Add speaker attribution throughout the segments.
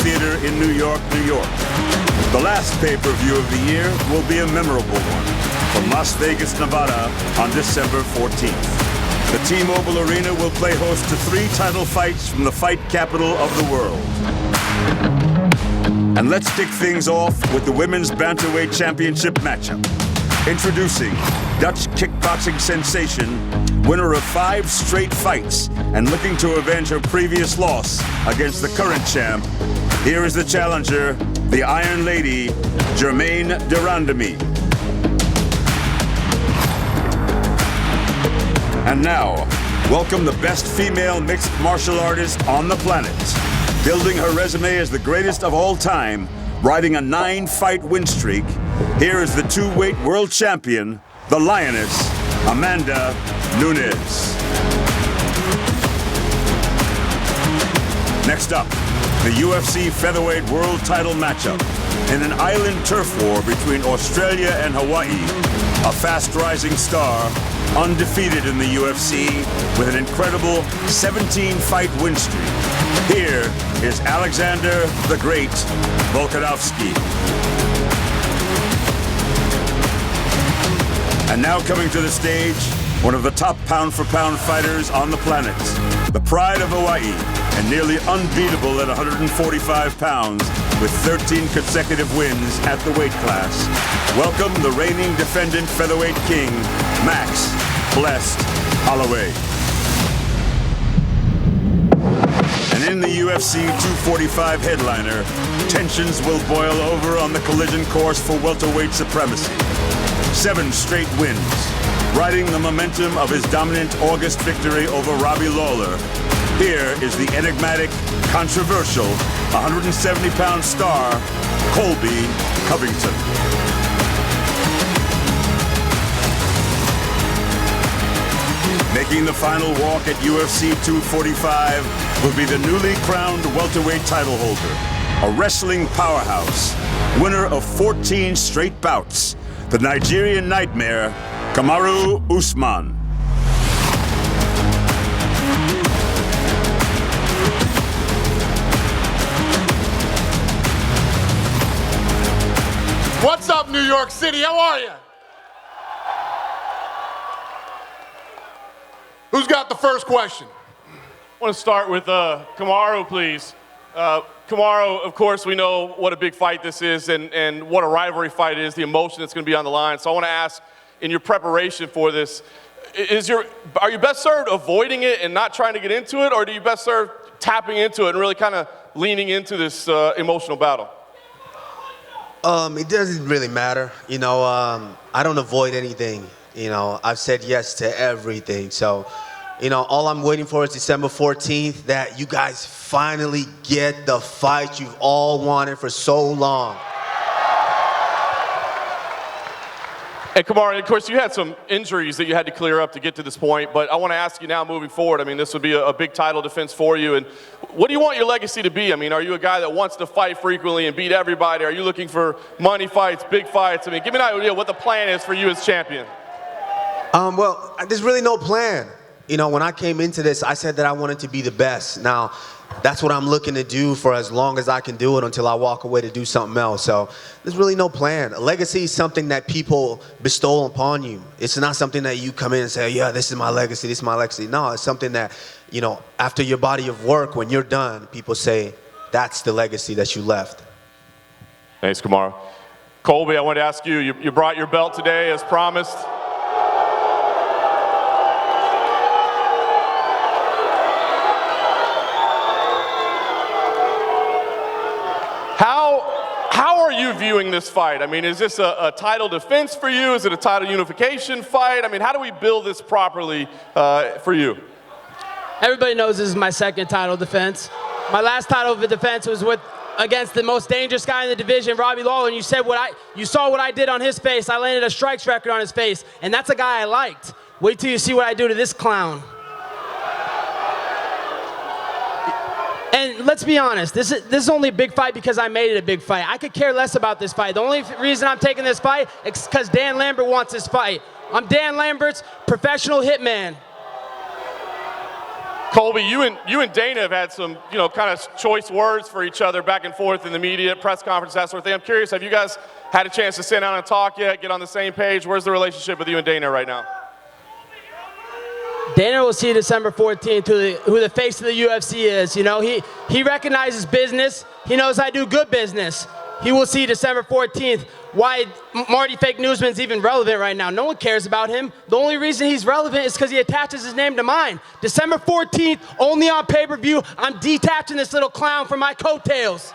Speaker 1: Theater in New York, New York. The last pay-per-view of the year will be a memorable one from Las Vegas, Nevada on December 14th. The T-Mobile Arena will play host to 3 title fights from the fight capital of the world. And let's kick things off with the Women's Bantamweight Championship matchup. Introducing Dutch kickboxing sensation, winner of 5 straight fights, and looking to avenge her previous loss against the current champ. Here is the challenger, the Iron Lady, Germaine de Randamie. And now, welcome the best female mixed martial artist on the planet. Building her resume as the greatest of all time, riding a 9-fight win streak, here is the 2-weight world champion, the Lioness, Amanda Nunes. Next up, the UFC featherweight world title matchup. In an island turf war between Australia and Hawaii, a fast-rising star, undefeated in the UFC with an incredible 17-fight win streak. Here is Alexander the Great Volkanovski. And now coming to the stage, one of the top pound-for-pound fighters on the planet, the pride of Hawaii, and nearly unbeatable at 145 pounds with 13 consecutive wins at the weight class. Welcome the reigning defendant featherweight king, Max Blessed Holloway. And in the UFC 245 headliner, tensions will boil over on the collision course for welterweight supremacy. 7 straight wins, riding the momentum of his dominant August victory over Robbie Lawler. Here is the enigmatic, controversial, 170-pound star, Colby Covington. Making the final walk at UFC 245 will be the newly crowned welterweight title holder, a wrestling powerhouse, winner of 14 straight bouts, the Nigerian Nightmare, Kamaru Usman.
Speaker 2: What's up, New York City? How are you? Who's got the first question?
Speaker 3: I want to start with Kamaru, please. Kamaru, of course, we know what a big fight this is and what a rivalry fight is, the emotion that's going to be on the line. So I want to ask, in your preparation for this, are you best served avoiding it and not trying to get into it, or do you best serve tapping into it and really kind of leaning into this emotional battle?
Speaker 4: It doesn't really matter. You know, I don't avoid anything. You know, I've said yes to everything. So, you know, all I'm waiting for is December 14th, that you guys finally get the fight you've all wanted for so long.
Speaker 3: And Kamaru, of course, you had some injuries that you had to clear up to get to this point, but I want to ask you now moving forward, I mean, this would be a big title defense for you, and what do you want your legacy to be? I mean, are you a guy that wants to fight frequently and beat everybody? Are you looking for money fights, big fights? I mean, give me an idea what the plan is for you as champion.
Speaker 4: Well, there's really no plan. You know, when I came into this, I said that I wanted to be the best. Now, that's what I'm looking to do for as long as I can do it until I walk away to do something else. So there's really no plan. A legacy is something that people bestow upon you. It's not something that you come in and say, yeah, this is my legacy, this is my legacy. No, it's something that, you know, after your body of work, when you're done, people say, that's the legacy that you left.
Speaker 3: Thanks, Kamaru. Colby, I want to ask you, you brought your belt today as promised. How are you viewing this fight? I mean, is this a title defense for you? Is it a title unification fight? I mean, how do we build this properly for you?
Speaker 5: Everybody knows this is my second title defense. My last title of defense was against the most dangerous guy in the division, Robbie Lawler, and you saw what I did on his face. I landed a strikes record on his face, and that's a guy I liked. Wait till you see what I do to this clown. And let's be honest, this is only a big fight because I made it a big fight. I could care less about this fight. The only reason I'm taking this fight is because Dan Lambert wants this fight. I'm Dan Lambert's professional hitman.
Speaker 3: Colby, you and Dana have had some, kind of choice words for each other back and forth in the media, press conference, that sort of thing. I'm curious, have you guys had a chance to sit down and talk yet, get on the same page? Where's the relationship with you and Dana right now?
Speaker 5: Dana will see December 14th who the face of the UFC is. He recognizes business. He knows I do good business. He will see December 14th why Marty Fake Newsman's even relevant right now. No one cares about him. The only reason he's relevant is because he attaches his name to mine. December 14th, only on pay-per-view, I'm detaching this little clown from my coattails.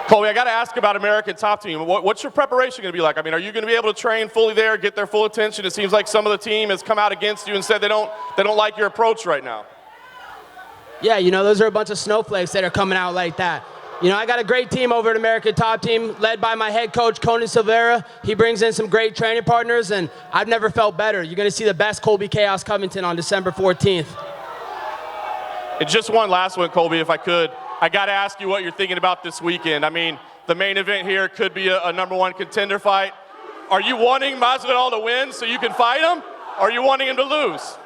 Speaker 3: Colby, I got to ask about American Top Team. What's your preparation going to be like? I mean, are you going to be able to train fully there, get their full attention? It seems like some of the team has come out against you and said they don't like your approach right now.
Speaker 5: Yeah, those are a bunch of snowflakes that are coming out like that. I got a great team over at American Top Team, led by my head coach, Conan Silveira. He brings in some great training partners, and I've never felt better. You're going to see the best Colby Chaos Covington on December 14th.
Speaker 3: And just one last one, Colby, if I could. I got to ask you what you're thinking about this weekend. I mean, the main event here could be a #1 contender fight. Are you wanting Masvidal to win so you can fight him, or are you wanting him to lose?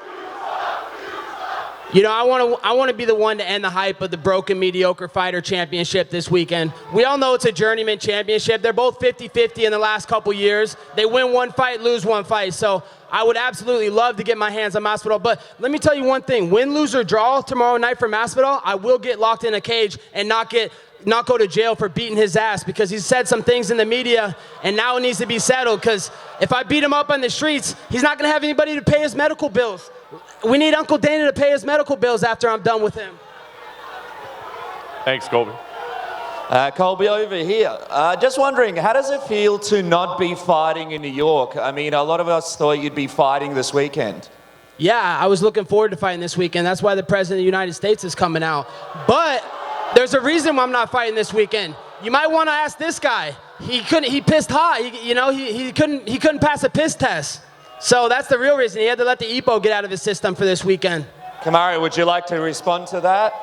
Speaker 5: I want to be the one to end the hype of the broken mediocre fighter championship this weekend. We all know it's a journeyman championship. They're both 50-50 in the last couple years. They win one fight, lose one fight. So I would absolutely love to get my hands on Masvidal. But let me tell you one thing. Win, lose, or draw tomorrow night for Masvidal, I will get locked in a cage and not go to jail for beating his ass, because he's said some things in the media, and now it needs to be settled, because if I beat him up on the streets, he's not going to have anybody to pay his medical bills. We need Uncle Dana to pay his medical bills after I'm done with him.
Speaker 3: Thanks, Colby.
Speaker 6: Colby, over here. Just wondering, how does it feel to not be fighting in New York? I mean, a lot of us thought you'd be fighting this weekend.
Speaker 5: Yeah, I was looking forward to fighting this weekend. That's why the President of the United States is coming out. But there's a reason why I'm not fighting this weekend. You might want to ask this guy. He pissed hot. He couldn't pass a piss test. So that's the real reason. He had to let the EPO get out of his system for this weekend.
Speaker 6: Kamaru, would you like to respond to that?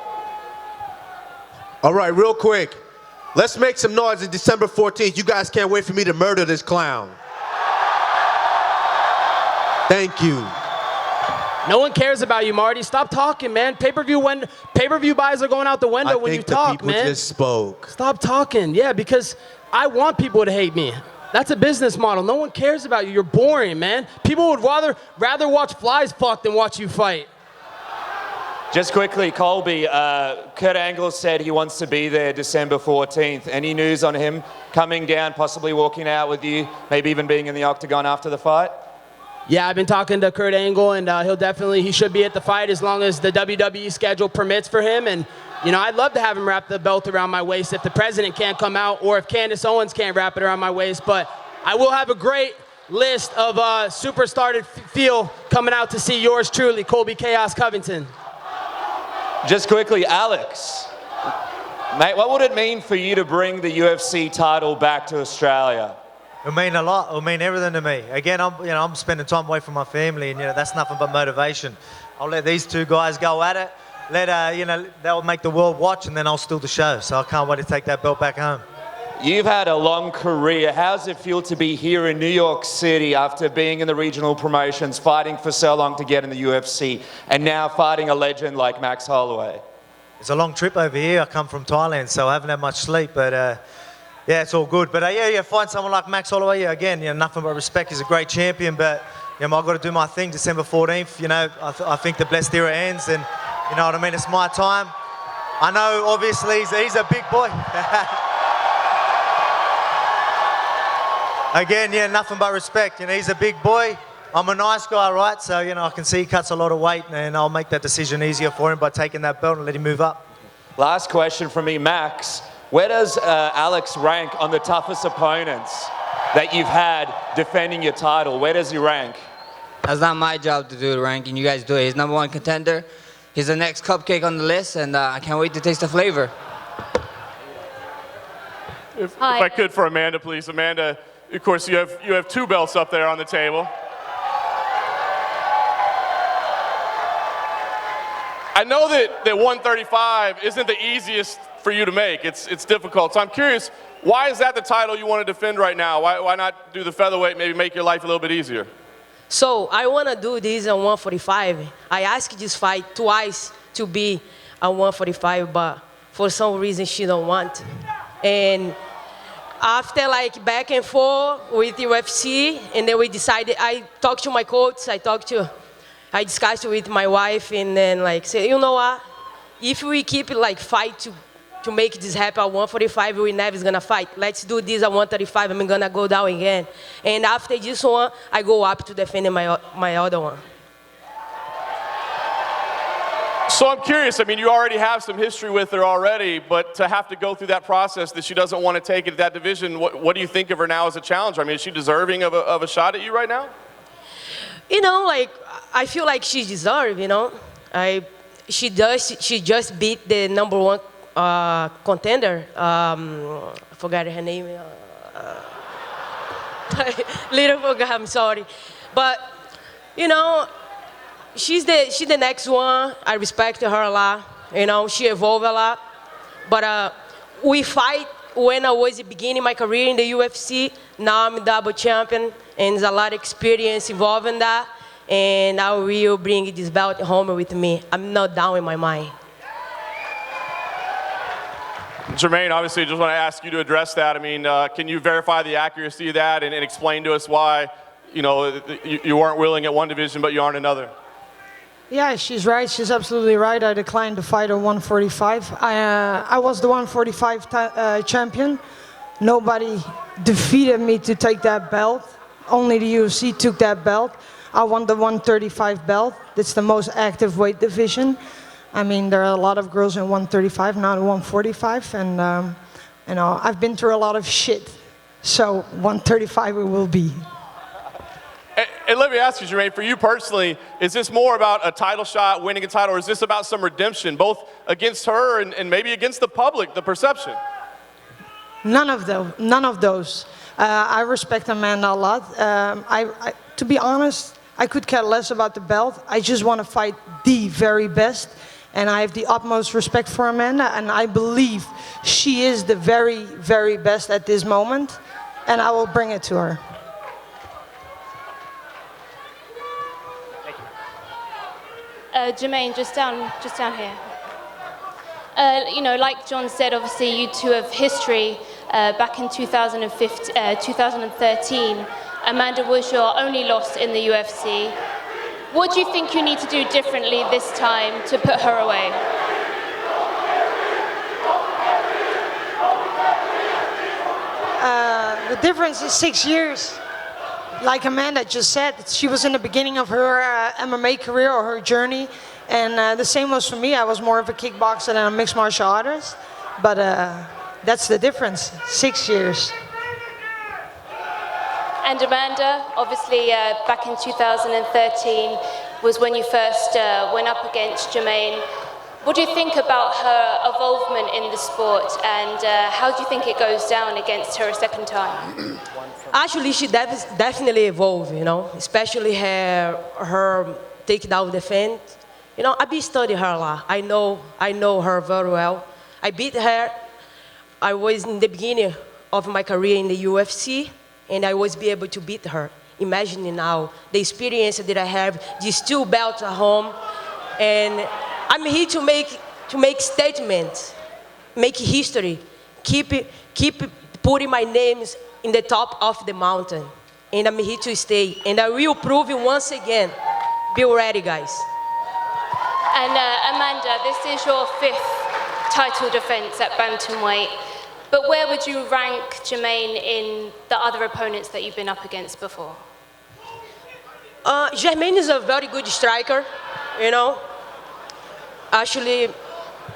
Speaker 4: All right, real quick. Let's make some noise on December 14th. You guys can't wait for me to murder this clown. Thank you.
Speaker 5: No one cares about you, Marty. Stop talking, man. Pay-per-view buys are going out the window when you talk, man.
Speaker 4: I think the people just spoke.
Speaker 5: Stop talking. Yeah, because I want people to hate me. That's a business model. No one cares about you. You're boring, man. People would rather watch flies fuck than watch you fight.
Speaker 6: Just quickly, Colby, Kurt Angle said he wants to be there December 14th. Any news on him coming down, possibly walking out with you, maybe even being in the octagon after the fight?
Speaker 5: Yeah, I've been talking to Kurt Angle, and he should be at the fight as long as the WWE schedule permits for him. And, I'd love to have him wrap the belt around my waist if the president can't come out, or if Candace Owens can't wrap it around my waist. But I will have a great list of superstar feel coming out to see yours truly, Colby Chaos Covington.
Speaker 6: Just quickly, Alex, mate, what would it mean for you to bring the UFC title back to Australia?
Speaker 7: It'll mean a lot. It'll mean everything to me. Again, I'm spending time away from my family, and that's nothing but motivation. I'll let these two guys go at it. They'll make the world watch, and then I'll steal the show. So I can't wait to take that belt back home.
Speaker 6: You've had a long career. How does it feel to be here in New York City after being in the regional promotions, fighting for so long to get in the UFC, and now fighting a legend like Max Holloway?
Speaker 7: It's a long trip over here. I come from Thailand, so I haven't had much sleep, but yeah, it's all good. But find someone like Max Holloway, again, nothing but respect. He's a great champion, but I've got to do my thing December 14th. I think the blessed era ends, and you know what I mean? It's my time. I know, obviously, he's a big boy. Again, nothing but respect. He's a big boy. I'm a nice guy, right? So, I can see he cuts a lot of weight, and I'll make that decision easier for him by taking that belt and let him move up.
Speaker 6: Last question from me, Max. Where does Alex rank on the toughest opponents that you've had defending your title? Where does he rank?
Speaker 8: That's not my job to do the ranking. You guys do it. He's #1 contender. He's the next cupcake on the list, and I can't wait to taste the flavor.
Speaker 3: If I could for Amanda, please. Amanda, of course, you have 2 belts up there on the table. I know that 135 isn't the easiest for you to make. It's difficult. So I'm curious, why is that the title you want to defend right now? Why not do the featherweight, maybe make your life a little bit easier?
Speaker 9: So I want to do this at 145. I asked this fight twice to be at 145, but for some reason she don't want. And after like back and forth with UFC, and then we decided, I talked to my coach, I discussed with my wife, and then like say, you know what? If we keep like fight to make this happen at 145, we never gonna fight. Let's do this at 135. I'm gonna go down again. And after this one, I go up to defend my other one.
Speaker 3: So I'm curious, I mean, you already have some history with her already, but to have to go through that process that she doesn't want to take it at that division, what do you think of her now as a challenger? I mean, is she deserving of a shot at you right now?
Speaker 9: You know, like, I feel like she deserves, you know. She just beat the number one contender. I forgot her name. Little forgot, I'm sorry. But, you know, she's the next one. I respect her a lot. You know, she evolved a lot. But we fight when I was beginning my career in the UFC. Now I'm double champion, and there's a lot of experience involved in that. And I will bring this belt home with me. I'm not down in my mind.
Speaker 3: Germaine, obviously, I just want to ask you to address that. I mean, can you verify the accuracy of that and explain to us why, you know, you weren't willing at one division, but you aren't another?
Speaker 10: Yeah, she's right. She's absolutely right. I declined to fight at 145. I was the 145 champion. Nobody defeated me to take that belt. Only the UFC took that belt. I won the 135 belt. It's the most active weight division. I mean, there are a lot of girls in 135, not 145, and you know, I've been through a lot of shit. So 135 it will be.
Speaker 3: And let me ask you, Germaine, for you personally, is this more about a title shot, winning a title, or is this about some redemption, both against her and maybe against the public, the perception?
Speaker 10: None of those. I respect Amanda a lot. To be honest, I could care less about the belt. I just want to fight the very best. And I have the utmost respect for Amanda, and I believe she is the very, very best at this moment, and I will bring it to her.
Speaker 11: Germaine, just down here. You know, like John said, obviously you two have history. Back in 2013, Amanda was your only loss in the UFC. What do you think you need to do differently this time to put her away?
Speaker 10: The difference is 6 years. Like Amanda just said, she was in the beginning of her MMA career or her journey, and the same was for me. I was more of a kickboxer than a mixed martial artist, but that's the difference, 6 years.
Speaker 11: And Amanda, obviously back in 2013 was when you first went up against Germaine. What do you think about her involvement in the sport, and how do you think it goes down against her a second time?
Speaker 9: Actually, she definitely evolved, you know, especially her takedown defense. You know, I've been studying her a lot. I know her very well. I beat her. I was in the beginning of my career in the UFC, and I was be able to beat her. Imagine now the experience that I have, these 2 belts at home, and I'm here to make statements, make history, keep putting my names in the top of the mountain, and I'm here to stay, and I will prove it once again. Be ready, guys.
Speaker 11: And Amanda, this is your 5th title defense at bantamweight, but where would you rank Germaine in the other opponents that you've been up against before?
Speaker 9: Germaine is a very good striker, you know. Actually,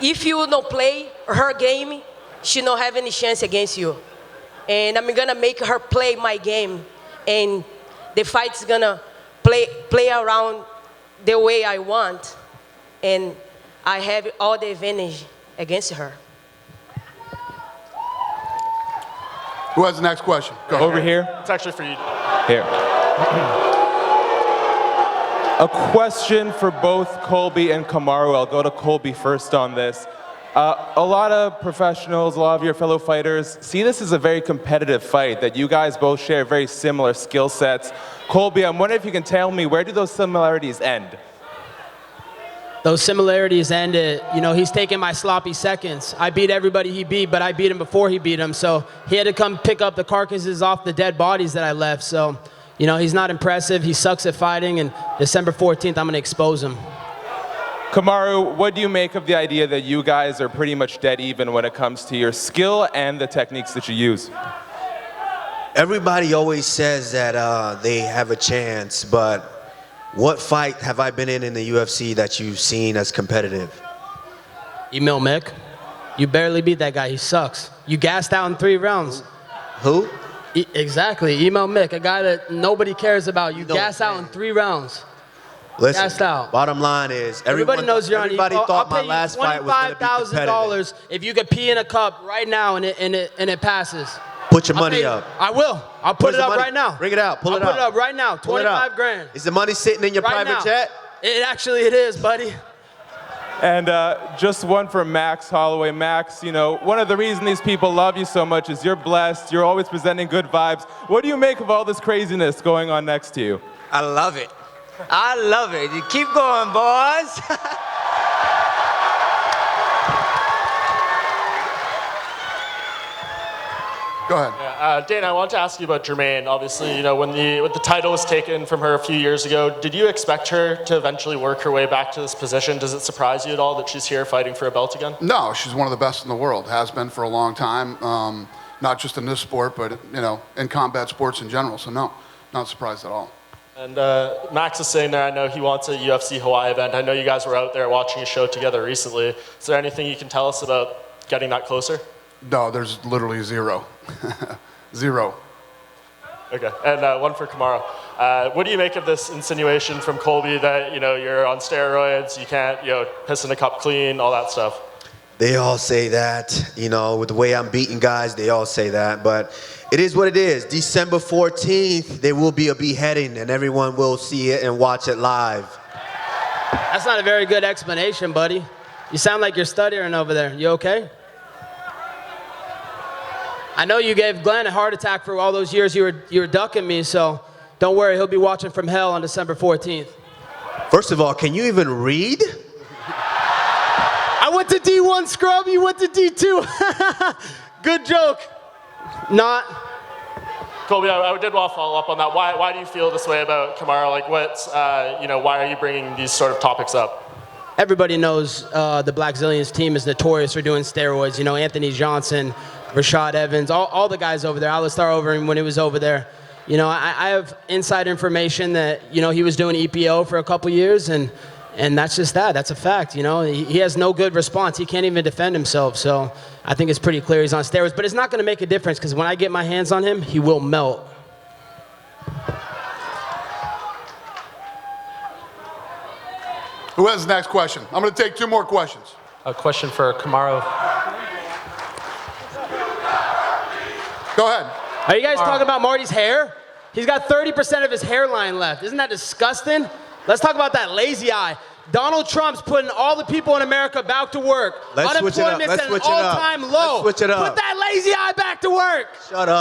Speaker 9: if you don't play her game, she don't have any chance against you. And I'm gonna make her play my game, and the fight's gonna play around the way I want, and I have all the advantage against her.
Speaker 2: Who has the next question? Go
Speaker 12: Over
Speaker 2: ahead.
Speaker 12: here.
Speaker 3: It's actually for you.
Speaker 12: Here. A question for both Colby and Kamaru. I'll go to Colby first on this. A lot of professionals, a lot of your fellow fighters see this as a very competitive fight, that you guys both share very similar skill sets. Colby, I'm wondering if you can tell me, where do those similarities end?
Speaker 5: Those similarities ended, he's taking my sloppy seconds. I beat everybody he beat, but I beat him before he beat him. So he had to come pick up the carcasses off the dead bodies that I left. So, he's not impressive. He sucks at fighting. And December 14th, I'm going to expose him.
Speaker 12: Kamaru, what do you make of the idea that you guys are pretty much dead even when it comes to your skill and the techniques that you use?
Speaker 4: Everybody always says that they have a chance, but what fight have I been in the UFC that you've seen as competitive?
Speaker 5: Emil Mick. You barely beat that guy. He sucks. You gassed out in 3 rounds.
Speaker 4: Who?
Speaker 5: Exactly. Emil Mick, a guy that nobody cares about. You gassed out in 3 rounds.
Speaker 4: Listen,
Speaker 5: gassed out.
Speaker 4: Bottom line is,
Speaker 5: everybody knows you're on.
Speaker 4: Everybody thought my last fight was going to be competitive.
Speaker 5: $25,000 if you could pee in a cup right now and it passes.
Speaker 4: Put your money up.
Speaker 5: I will. I'll put it up right now.
Speaker 4: Bring it out. Pull it up.
Speaker 5: I'll put it up right now. 25 grand.
Speaker 4: Is the money sitting in your private jet?
Speaker 5: It is, buddy.
Speaker 12: And just one for Max Holloway. Max, one of the reasons these people love you so much is you're blessed. You're always presenting good vibes. What do you make of all this craziness going on next to you?
Speaker 8: I love it. I love it. You keep going, boys.
Speaker 2: Go ahead.
Speaker 13: Yeah, Dana, I wanted to ask you about Germaine. Obviously, when the title was taken from her a few years ago, did you expect her to eventually work her way back to this position? Does it surprise you at all that she's here fighting for a belt again?
Speaker 2: No, she's one of the best in the world. Has been for a long time. Not just in this sport, but in combat sports in general. So no, not surprised at all.
Speaker 13: And Max is saying there, I know he wants a UFC Hawaii event. I know you guys were out there watching a show together recently. Is there anything you can tell us about getting that closer?
Speaker 2: No, there's literally zero. Zero.
Speaker 13: Okay, and one for Kamaru. What do you make of this insinuation from Colby that, you're on steroids, you can't, piss in a cup clean, all that stuff?
Speaker 4: They all say that, with the way I'm beating guys, they all say that, but it is what it is. December 14th, there will be a beheading, and everyone will see it and watch it live.
Speaker 5: That's not a very good explanation, buddy. You sound like you're stuttering over there. You okay? I know you gave Glenn a heart attack for all those years you were ducking me, so don't worry, he'll be watching from hell on December 14th.
Speaker 4: First of all, can you even read?
Speaker 5: I went to D1 scrub, you went to D2. Good joke. Not.
Speaker 13: Colby, I did want to follow up on that. Why do you feel this way about Kamaru? Like, why are you bringing these sort of topics up?
Speaker 5: Everybody knows the Black Zillions team is notorious for doing steroids. Anthony Johnson, Rashad Evans, all the guys over there. Alistair Overeem when he was over there. I have inside information that, he was doing EPO for a couple years, and that's just that. That's a fact, He has no good response. He can't even defend himself, so I think it's pretty clear he's on steroids. But it's not going to make a difference, because when I get my hands on him, he will melt.
Speaker 2: Who has the next question? I'm going to take 2 more questions.
Speaker 14: A question for Kamaru.
Speaker 2: Go ahead.
Speaker 5: Are you guys talking about Marty's hair? He's got 30% of his hairline left. Isn't that disgusting? Let's talk about that lazy eye. Donald Trump's putting all the people in America back to work.
Speaker 4: Unemployment's
Speaker 5: at an all-time low.
Speaker 4: Let's switch it up.
Speaker 5: Put that lazy eye back to work.
Speaker 4: Shut up.